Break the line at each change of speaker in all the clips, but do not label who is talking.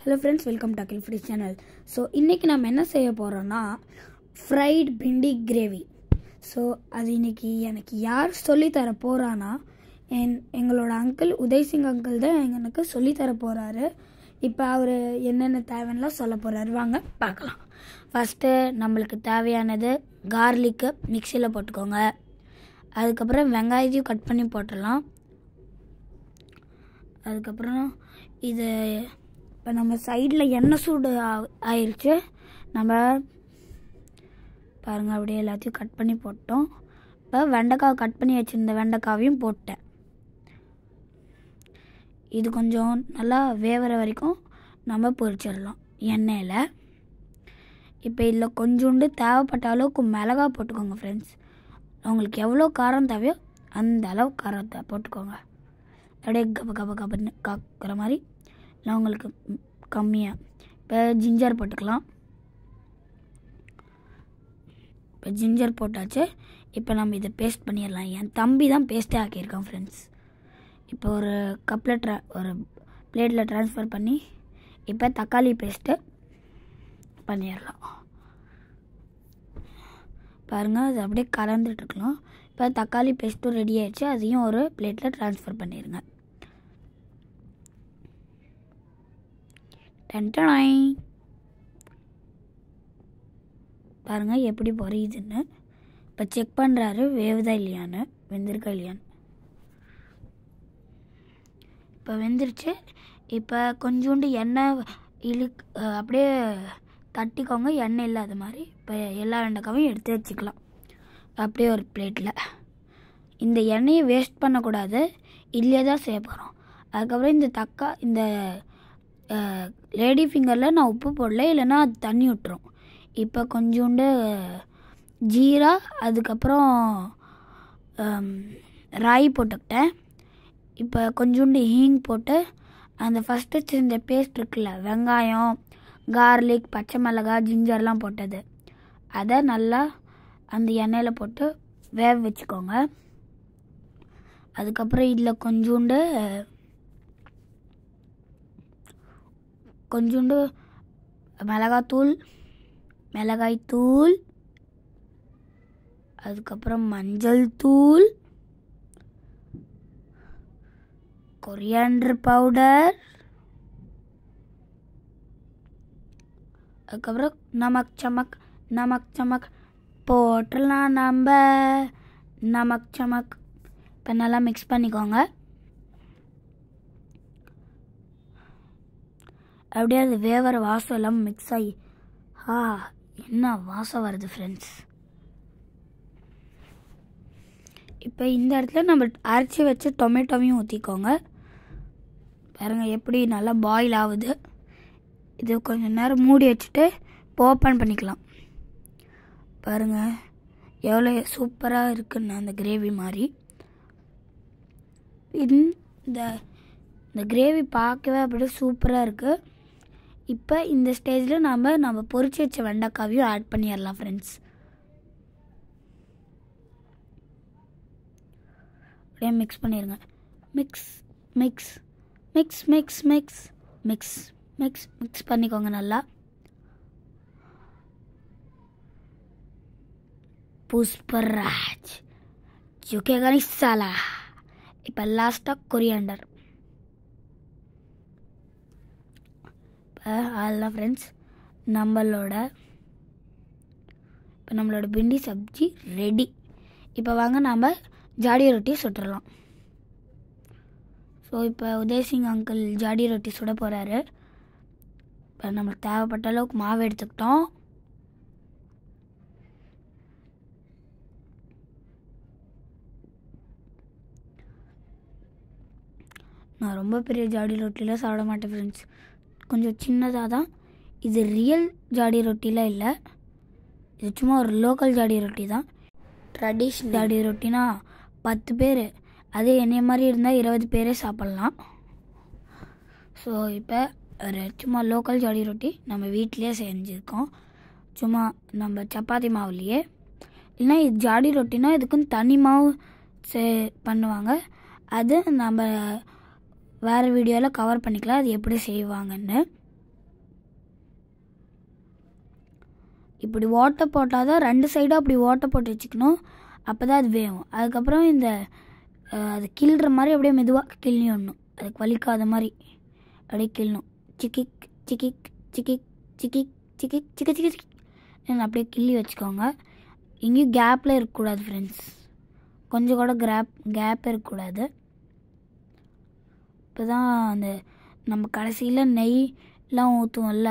Hello friends, welcome to Akil Foodies channel. So இன்னைக்கு நாம என்ன செய்ய போறோம்னா fried bindi gravy. So அது இன்னைக்கு எனக்கு யார் சொல்லி தர போறானா எங்களோட அங்கிள் உதய் சிங் அங்கிள் தான் எனக்கு சொல்லி தர போறாரு. இப்போ அவர் என்னென்ன தேவைன்னு சொல்ல போறாரு, வாங்க பார்க்கலாம். ஃபர்ஸ்ட் நமக்கு தேவையானது garlic மிக்ஸில போட்டுக்கோங்க. அதுக்கு அப்புறம் வெங்காயத்தையும் கட் பண்ணி போட்டுறலாம். அதுக்கு அப்புறம் இது இப்போ நம்ம சைடில் எண்ணெய் சூடு ஆயிடுச்சு. நம்ம பாருங்கள், அப்படியே எல்லாத்தையும் கட் பண்ணி போட்டோம். இப்போ வெண்டைக்காய் கட் பண்ணி வச்சுருந்த வெண்டைக்காவையும் போட்டேன். இது கொஞ்சம் நல்லா வேகிற வரைக்கும் நம்ம பொரிச்சிடலாம் எண்ணெயில். இப்போ இதில் கொஞ்சோண்டு தேவைப்பட்ட அளவுக்கு மிளகா போட்டுக்கோங்க ஃப்ரெண்ட்ஸ். உங்களுக்கு எவ்வளோ காரம் தேவையோ அந்த அளவு காரத்தை போட்டுக்கோங்க. அப்படியே கபன்னு காக்கிற மாதிரி, இல்லை உங்களுக்கு கம்மியாக. இப்போ ஜிஞ்சர் போட்டுக்கலாம். இப்போ ஜிஞ்சர் போட்டாச்சு. இப்போ நம்ம இதை பேஸ்ட் பண்ணிடலாம். என் தம்பி தான் பேஸ்ட்டே ஆக்கியிருக்கான் ஃப்ரெண்ட்ஸ். இப்போ ஒரு ஒரு பிளேட்டில் ட்ரான்ஸ்ஃபர் பண்ணி இப்போ தக்காளி பேஸ்ட்டு பண்ணிடலாம். பாருங்கள், அது அப்படியே கலந்துட்டுருக்கலாம். இப்போ தக்காளி பேஸ்ட்டும் ரெடி ஆகிடுச்சு. அதையும் ஒரு பிளேட்டில் ட்ரான்ஸ்ஃபர் பண்ணிடுங்க. பாருங்கள் எப்படி பொரியுதுன்னு. இப்போ செக் பண்ணுறாரு வேவுதா இல்லையான்னு, வெந்திருக்கா இல்லையான்னு. இப்போ வெந்துருச்சு. இப்போ கொஞ்சோண்டு எண்ணெய் அப்படியே தட்டிக்கோங்க, எண்ணெய் இல்லாத மாதிரி. இப்போ எல்லா வெண்டைக்காயும் எடுத்து வச்சுக்கலாம் அப்படியே ஒரு பிளேட்டில். இந்த எண்ணெயை வேஸ்ட் பண்ணக்கூடாது, இல்லையே தான் செய்ய போகிறோம். அதுக்கப்புறம் இந்த லேடி ஃபிங்கரில் நான் உப்பு போடல, இல்லைன்னா அது தண்ணி விட்டுரும். இப்போ கொஞ்சோண்டு ஜீரா, அதுக்கப்புறம் ராய் போட்டுக்கிட்டேன். இப்போ கொஞ்சோண்டு ஹீங் போட்டு அந்த ஃபஸ்ட்டு இந்த பேஸ்ட் இருக்குல்ல, வெங்காயம், கார்லிக், பச்சை மிளகாய், ஜிஞ்சர்லாம் போட்டது, அதை நல்லா அந்த எண்ணெயில் போட்டு வேக வச்சுக்கோங்க. அதுக்கப்புறம் இதில் கொஞ்சோண்டு மிளகாய்த்தூள், அதுக்கப்புறம் மஞ்சள் தூள், கொரியாண்டர் பவுடர், அதுக்கப்புறம் நமக் சமக் போட்டுடலாம் நம்ம. நமக் சமக் இப்போ நல்லா மிக்ஸ் பண்ணிக்கோங்க. அப்படியே அது வேகிற வாசம் எல்லாம் மிக்ஸ் ஆகி என்ன வாசம் வருது ஃப்ரெண்ட்ஸ். இப்போ இந்த இடத்துல நம்ம அரைச்சி வச்சு டொமேட்டோவையும் ஊற்றிக்கோங்க. பாருங்கள் எப்படி நல்லா பாயில் ஆகுது. இது கொஞ்சம் நேரம் மூடி வச்சுட்டு ஓப்பன் பண்ணிக்கலாம். பாருங்கள் எவ்வளோ சூப்பராக இருக்குன்னு அந்த கிரேவி மாதிரி. இந்த கிரேவி பார்க்கவே அப்படியே சூப்பராக இருக்குது. இப்போ இந்த ஸ்டேஜில் நம்ம பொரிச்சு வச்ச வெண்டைக்காவையும் ஆட் பண்ணிடலாம் ஃப்ரெண்ட்ஸ். அப்படியே மிக்ஸ் பண்ணிடுங்க. Mix mix mix mix mix mix mix mix பண்ணிக்கோங்க நல்லா. புஷ்பராஜ் ஜுகேகா நஹீ சாலா. இப்போ லாஸ்ட்டாக கொரியாண்டர். அதுதான் ஃப்ரெண்ட்ஸ், நம்மளோட பிண்டி சப்ஜி ரெடி. இப்போ வாங்க நாம் ஜாடி ரொட்டி சுட்டுடலாம். ஸோ இப்போ உதய் சிங் அங்கிள் ஜாடி ரொட்டி சுட போகிறாரு. இப்போ நம்மளுக்கு தேவைப்பட்ட அளவுக்கு மாவு எடுத்துக்கிட்டோம். நான் ரொம்ப பெரிய ஜாடி ரொட்டியில் சாப்பிட மாட்டேன் ஃப்ரெண்ட்ஸ், கொஞ்சம் சின்னதாக தான். இது ரியல் ஜாடி ரொட்டிலாம் இல்லை, இது சும்மா ஒரு லோக்கல் ஜாடி ரொட்டி தான். ட்ரெடிஷ்னல் ஜாடி ரொட்டினா 10 பேர், அதே என்னைய மாதிரி இருந்தால் 20 பேரே சாப்பிட்லாம். ஸோ இப்போ ஒரு சும்மா லோக்கல் ஜாடி ரொட்டி நம்ம வீட்டிலே செஞ்சுருக்கோம், சும்மா நம்ம சப்பாத்தி மாவுலேயே. இல்லைன்னா இது ஜாடி ரொட்டினா இதுக்குன்னு தனி மாவு பண்ணுவாங்க. அது நம்ம வேறு வீடியோவில் கவர் பண்ணிக்கலாம் அது எப்படி செய்வாங்கன்னு. இப்படி ஓட்டை போட்டால் தான் 2 சைடும் அப்படி ஓட்டை போட்டு வச்சுக்கணும். அப்போ தான் அது வேகும். அதுக்கப்புறம் இந்த அது கிள்ளுற மாதிரி அப்படியே மெதுவாக கிள்ளிடணும். அதுக்கு வலிக்காத மாதிரி அப்படியே கிள்ளணும். சிக்கிக் சிக்கிக் சிக்கிக் சிக்கிக் சிக்கிக் சிக்க சிக்க சிக் அப்படியே கிள்ளி வச்சுக்கோங்க. எங்கேயும் கேப்பில் இருக்கக்கூடாது ஃப்ரெண்ட்ஸ். கொஞ்சம் கூட கேப் இருக்கக்கூடாது. இப்போ தான் அந்த நம்ம கடைசியில் நெய்லாம் ஊற்றுவோம்ல,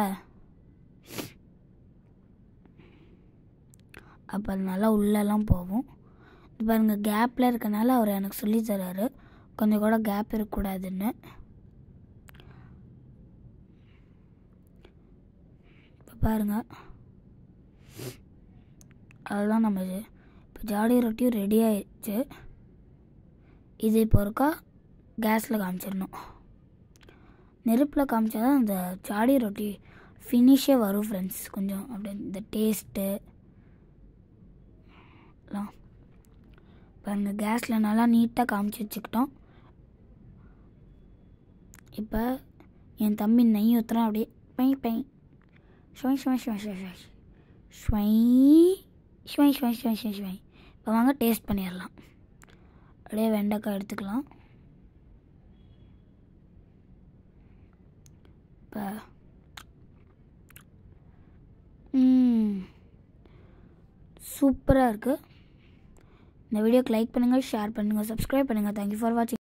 அப்போ அது நல்லா உள்ளெல்லாம் போகும். இப்போ பாருங்கள் கேப்பில் இருக்கனால அவர் எனக்கு சொல்லி தர்றாரு கொஞ்சம் கூட கேப் இருக்கக்கூடாதுன்னு. இப்போ பாருங்கள் அதெல்லாம் நம்ம இப்போ ஜாடி ரொட்டியும் ரெடி ஆயிடுச்சு. இது இப்போ இருக்கா கேஸில் காமிச்சிடணும். நெருப்பில் காமிச்சா தான் அந்த ஜாடி ரொட்டி ஃபினிஷே வரும் ஃப்ரெண்ட்ஸ். கொஞ்சம் அப்படியே இந்த டேஸ்ட்டு எல்லாம் பாருங்கள் கேஸில் நல்லா நீட்டாக காமிச்சு வச்சுக்கிட்டோம். இப்போ என் தம்பி நெய் ஊற்றுறான். அப்படியே பை பை ஸ்வை ஸ்வை ஸ்வை ஸ்வை ஸ்வை ஸ்வை ஸ்வை ஸ்வை ஸ்வை ஸ்வை ஸ்வை. இப்போ வாங்க டேஸ்ட் பண்ணிடலாம். அப்படியே வெண்டைக்காய் எடுத்துக்கலாம். இப்போ சூப்பராக இருக்குது. இந்த வீடியோக்கு லைக் பண்ணுங்கள், ஷேர் பண்ணுங்கள், சப்ஸ்கிரைப் பண்ணுங்கள். தேங்க்யூ ஃபார் வாட்சிங்.